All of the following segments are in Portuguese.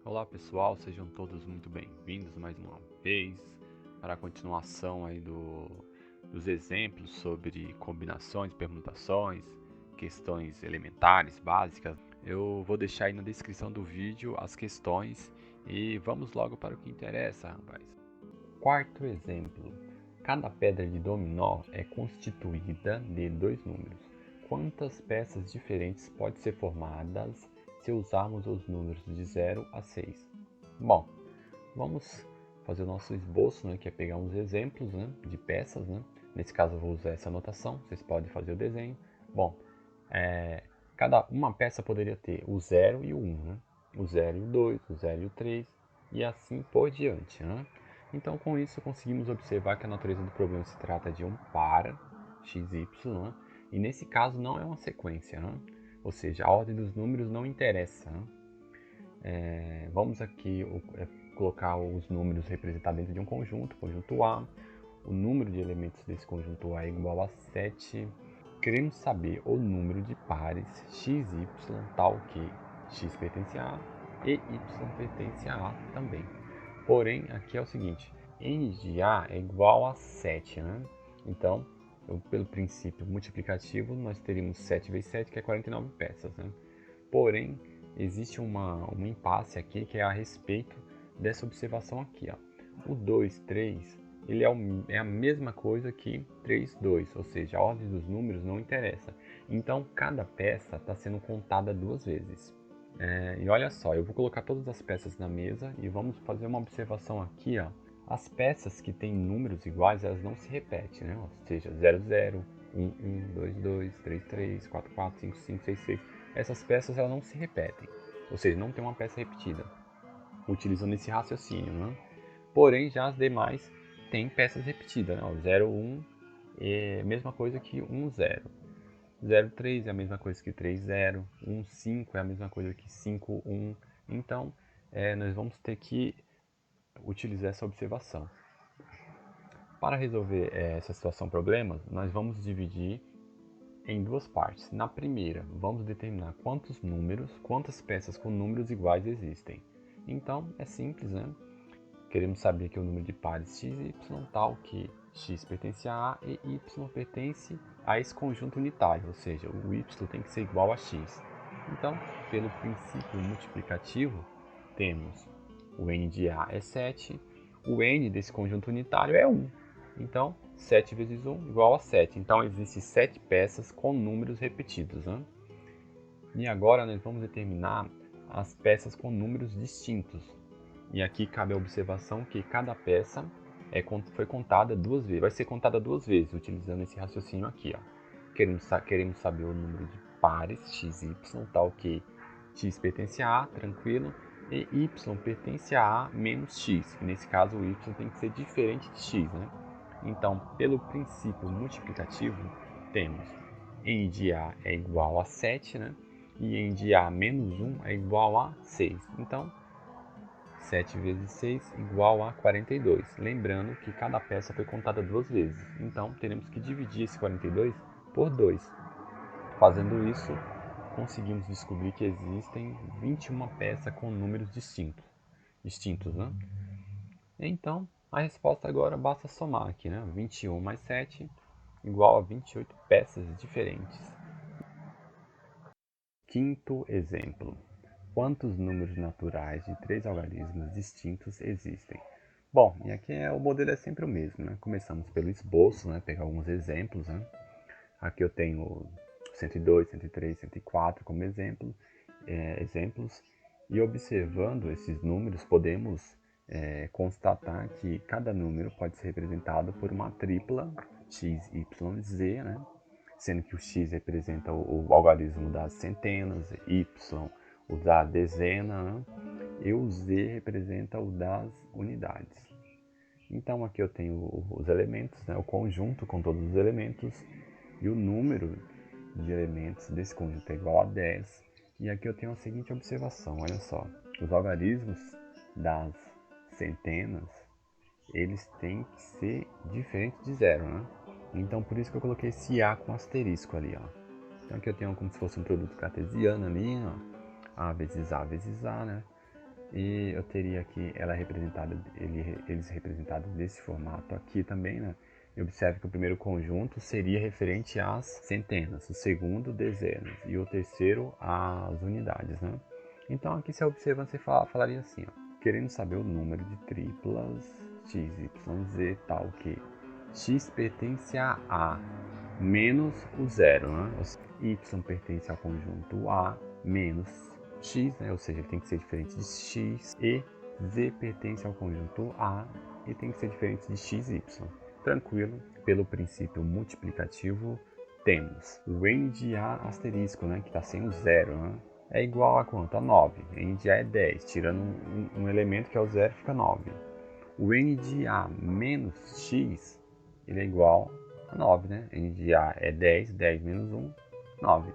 Olá pessoal, sejam todos muito bem-vindos mais uma vez para a continuação aí dos exemplos sobre combinações, permutações, questões elementares, básicas. Eu vou deixar aí na descrição do vídeo as questões e vamos logo para o que interessa, rapaz. Quarto exemplo. Cada pedra de dominó é constituída de dois números. Quantas peças diferentes podem ser formadas se usarmos os números de 0 a 6? Bom, vamos fazer o nosso esboço, né, que é pegar uns exemplos, né, de peças. Né? Nesse caso eu vou usar essa anotação, vocês podem fazer o desenho. Bom, cada uma peça poderia ter o 0 e o 1, né? O 0 e o 2, o 0 e o 3 e assim por diante. Né? Então, com isso, conseguimos observar que a natureza do problema se trata de um par, x, y, né? E nesse caso não é uma sequência, né? Ou seja, a ordem dos números não interessa. Né? Vamos aqui colocar os números representados dentro de um conjunto A. O número de elementos desse conjunto A é igual a 7. Queremos saber o número de pares x, y, tal que x pertence a A e y pertence a A também. Porém, aqui é o seguinte, n de A é igual a 7, né? Então, pelo princípio multiplicativo, nós teríamos 7 vezes 7, que é 49 peças, né? Porém, existe um impasse aqui que é a respeito dessa observação aqui. Ó. O 2, 3, ele é a mesma coisa que 3, 2, ou seja, a ordem dos números não interessa. Então, cada peça está sendo contada duas vezes. E olha só, eu vou colocar todas as peças na mesa e vamos fazer uma observação aqui. Ó. As peças que têm números iguais, elas não se repetem, né? Ou seja, 0, 0, 1, 1, 2, 2, 3, 3, 4, 4, 5, 5, 6, 6. Essas peças elas não se repetem, ou seja, não tem uma peça repetida, utilizando esse raciocínio. Né? Porém, já as demais têm peças repetidas. Né? O 0, 1 é a mesma coisa que 1, 0. 0, 3 é a mesma coisa que 3, 0. 1, 5 é a mesma coisa que 5, 1. Então, nós vamos ter que utilizar essa observação. Para resolver essa situação problema, nós vamos dividir em duas partes. Na primeira, vamos determinar quantas peças com números iguais existem. Então, é simples, né? Queremos saber que o número de pares x e y tal que x pertence a A e y pertence a esse conjunto unitário, ou seja, o y tem que ser igual a x. Então, pelo princípio multiplicativo, temos o n de A é 7, o n desse conjunto unitário é 1. Então, 7 vezes 1 igual a 7. Então, existem 7 peças com números repetidos. Né? E agora nós vamos determinar as peças com números distintos. E aqui cabe a observação que cada peça foi contada duas vezes, vai ser contada duas vezes, utilizando esse raciocínio aqui. Ó. Queremos saber o número de pares x e y, tal que x pertence a A, tranquilo, e y pertence a A menos x, que nesse caso o y tem que ser diferente de x. Né? Então, pelo princípio multiplicativo, temos n de A é igual a 7, né? E n de A menos 1 é igual a 6. Então, 7 vezes 6 igual a 42. Lembrando que cada peça foi contada duas vezes. Então, teremos que dividir esse 42 por 2. Fazendo isso, conseguimos descobrir que existem 21 peças com números distintos, né? Então, a resposta agora basta somar aqui, né? 21 mais 7 igual a 28 peças diferentes. Quinto exemplo. Quantos números naturais de três algarismos distintos existem? Bom, e aqui o modelo é sempre o mesmo, né? Começamos pelo esboço, né? Pegar alguns exemplos, né? Aqui eu tenho 102, 103, 104 como exemplos, e observando esses números podemos constatar que cada número pode ser representado por uma tripla x, y, z, né? Sendo que o x representa o algarismo das centenas, y o da dezena, né? E o z representa o das unidades. Então aqui eu tenho os elementos, né? O conjunto com todos os elementos, e o número de elementos desse conjunto é igual a 10. E aqui eu tenho a seguinte observação, olha só, os algarismos das centenas, eles têm que ser diferentes de zero, né? Então por isso que eu coloquei esse A com asterisco ali, ó. Então aqui eu tenho como se fosse um produto cartesiano ali, ó. A vezes A vezes A, né? E eu teria aqui eles representados desse formato aqui também, né? E observe que o primeiro conjunto seria referente às centenas, o segundo dezenas e o terceiro às unidades, né? Então aqui você observa, você falaria assim, ó, querendo saber o número de triplas x, y, z, tal que x pertence a A menos o zero, né? Y pertence ao conjunto A menos x, né? Ou seja, ele tem que ser diferente de x, e z pertence ao conjunto A e tem que ser diferente de x e y. Tranquilo, pelo princípio multiplicativo, temos o n de A asterisco, né? Que está sem o zero, né? É igual a quanto? A 9. N de A é 10, tirando um elemento que é o zero, fica 9. O n de A menos x, ele é igual a 9, né? N de A é 10, 10 menos 1, 9.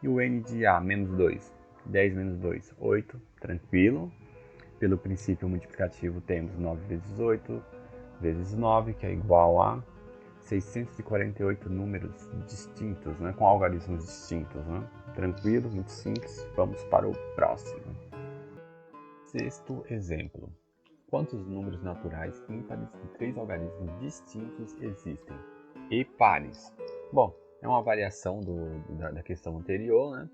E o n de A menos 2, 10 menos 2, 8, tranquilo. Pelo princípio multiplicativo temos 9 vezes 8 vezes 9, que é igual a 648 números distintos, né? Com algarismos distintos, né? Tranquilo, muito simples. Vamos para o próximo. Sexto exemplo. Quantos números naturais ímpares de 3 algarismos distintos existem? E pares. Bom, é uma variação da questão anterior, né?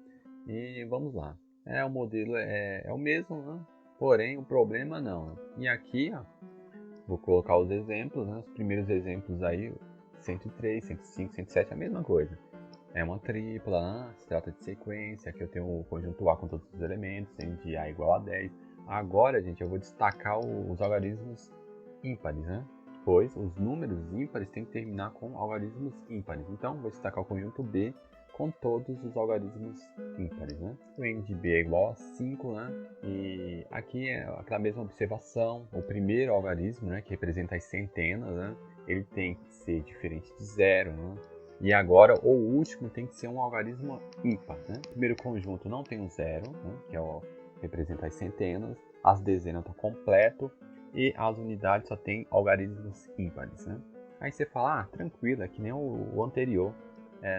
E vamos lá. O modelo é o mesmo, né? Porém, o problema não. E aqui, ó, vou colocar os exemplos, né? Os primeiros exemplos aí, 103, 105, 107, é a mesma coisa. É uma tripla, né? Se trata de sequência. Aqui eu tenho o conjunto A com todos os elementos, N de A igual a 10. Agora, gente, eu vou destacar os algarismos ímpares, né? Pois os números ímpares têm que terminar com algarismos ímpares. Então, vou destacar o conjunto B com todos os algarismos ímpares, né? O n de b é igual a 5, né? E aqui é aquela mesma observação. O primeiro algarismo, né, que representa as centenas, né? Ele tem que ser diferente de zero, né? E agora, o último tem que ser um algarismo ímpar, né? O primeiro conjunto não tem um zero, né? Que representa as centenas. As dezenas estão completo e as unidades só tem algarismos ímpares, né? Aí você fala, tranquilo, é que nem o anterior.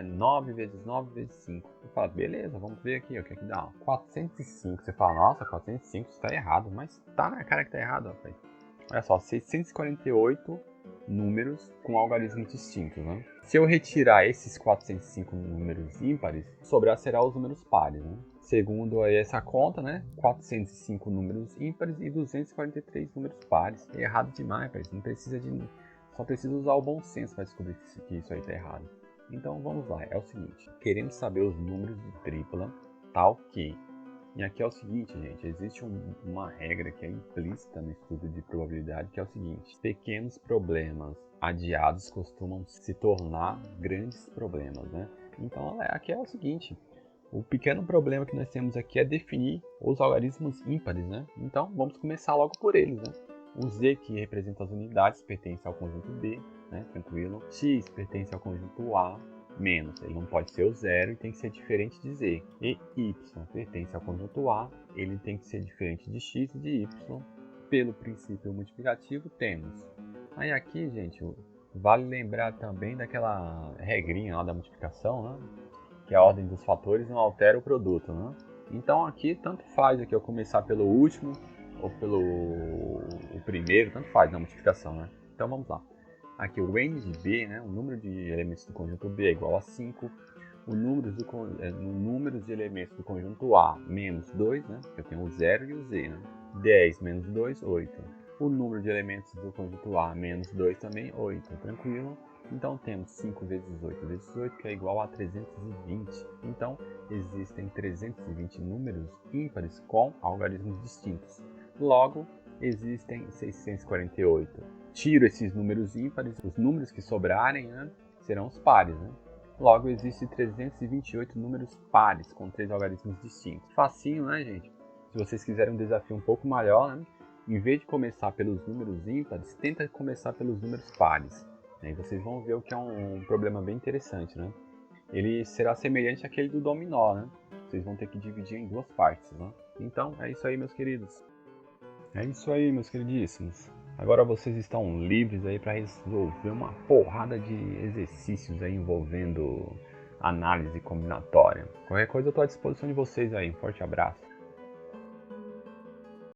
9 vezes 9 vezes 5. Você fala, beleza, vamos ver aqui, o que é que dá? 405. Você fala, nossa, 405 está errado, mas tá na cara que tá errado, rapaz. Olha só, 648 números com algarismos distintos, né? Se eu retirar esses 405 números ímpares, sobrar será os números pares, né? Segundo aí essa conta, né? 405 números ímpares e 243 números pares. É errado demais, rapaz. Não precisa de... Só precisa usar o bom senso para descobrir que isso aí tá errado. Então vamos lá, é o seguinte, queremos saber os números de tripla, tal que... E aqui é o seguinte, gente, existe uma regra que é implícita no estudo de probabilidade, que é o seguinte, pequenos problemas adiados costumam se tornar grandes problemas, né? Então aqui é o seguinte, o pequeno problema que nós temos aqui é definir os algarismos ímpares, né? Então vamos começar logo por eles, né? O Z, que representa as unidades, pertence ao conjunto B, né? Tranquilo. X pertence ao conjunto A, menos, ele não pode ser o zero e tem que ser diferente de Z. E Y pertence ao conjunto A, ele tem que ser diferente de X e de Y. Pelo princípio multiplicativo, temos. Aí aqui, gente, vale lembrar também daquela regrinha lá da multiplicação, né? Que a ordem dos fatores não altera o produto, né? Então aqui, tanto faz aqui eu começar pelo último ou pelo o primeiro, tanto faz na multiplicação, né? Então vamos lá. Aqui o n de b, né, o número de elementos do conjunto B é igual a 5. O número de elementos do conjunto A menos 2, né, eu tenho o 0 e o z. Né? 10 menos 2, 8. O número de elementos do conjunto A menos 2 também, 8. Tranquilo? Então temos 5 vezes 8 vezes 8, que é igual a 320. Então existem 320 números ímpares com algarismos distintos. Logo, existem 648. Tiro esses números ímpares, os números que sobrarem, né, serão os pares. Né? Logo, existem 328 números pares com 3 algarismos distintos. Facinho, né, gente? Se vocês quiserem um desafio um pouco maior, né, em vez de começar pelos números ímpares, tenta começar pelos números pares. Aí vocês vão ver o que é um problema bem interessante, né? Ele será semelhante àquele do dominó, né? Vocês vão ter que dividir em duas partes, né? Então, é isso aí, meus queridos. É isso aí, meus queridíssimos. Agora vocês estão livres aí para resolver uma porrada de exercícios aí envolvendo análise combinatória. Qualquer coisa eu estou à disposição de vocês aí. Um forte abraço.